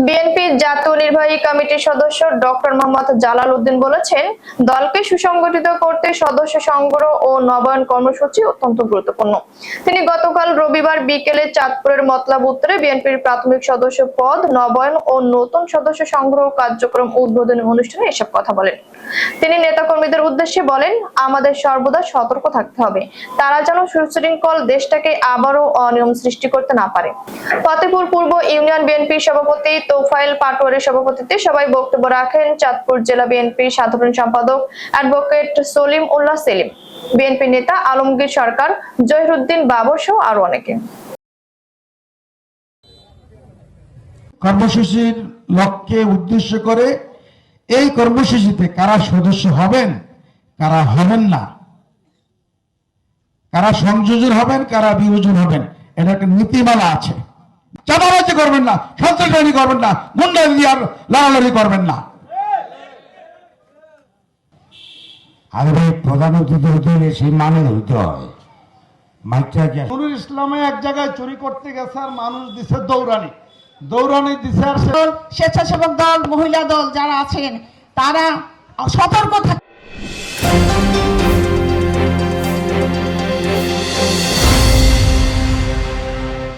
বিএনপির জাতীয় নির্বাহী কমিটির সদস্য ডক্টর মোহাম্মদ জালাল উদ্দিন বলেছেন, দলকে সুসংগঠিত করতে সদস্য সংগ্রহ ও নবায়ন কর্মসূচি অত্যন্ত গুরুত্বপূর্ণ। তিনি গতকাল রবিবার বিকেলে চাঁদপুরের মতলব উত্তরে বিএনপির প্রাথমিক সদস্য পদ নবায়ন ও নতুন সদস্য সংগ্রহ কার্যক্রম উদ্বোধনী অনুষ্ঠানে এসব কথা বলেন। তিনি নেতাকর্মীদের উদ্দেশ্যে বলেন, আমাদের সর্বদা সতর্ক থাকতে হবে, তারা যেন সুশৃঙ্খল দেশটাকে আবারও অনিয়ম সৃষ্টি করতে না পারে। ফতেপুর পূর্ব ইউনিয়ন বিএনপির সভাপতি তোফায়েল পাটোয়ারির সভাপতিত্বে সবাই বক্তব্য রাখেন চাঁদপুর জেলা বিএনপির সাধারণ সম্পাদক অ্যাডভোকেট সলিম উল্লাহ সেলিম, বিএনপি নেতা আলমগীর সরকার, জহিরুদ্দিন বাবর সহ আরো অনেকে। কর্মসূচির লক্ষ্যে উদ্দেশ্য করে এই কর্মসূচিতে কারা সদস্য হবেন, কারা হবেন না, কারা সংযোজন হবেন, কারা বিয়োজন হবেন, এটা একটা নীতিমালা আছে। চাঁদাবাজি করবেন না, সন্ত্রাসবাদী করবেন না, গুন্ডাগিরি আর লালালালি করবেন না। আরে ভাই, প্রধান অতিথি হতে হলে সেই মানে হইতে হয়। নুরুল ইসলামে এক জায়গায় চুরি করতে গেছে আর মানুষ দিছে দৌড়ানি দিছে আর স্বেচ্ছাসেবক দল, মহিলা দল যারা আছেন তারা সতর্ক থাকে।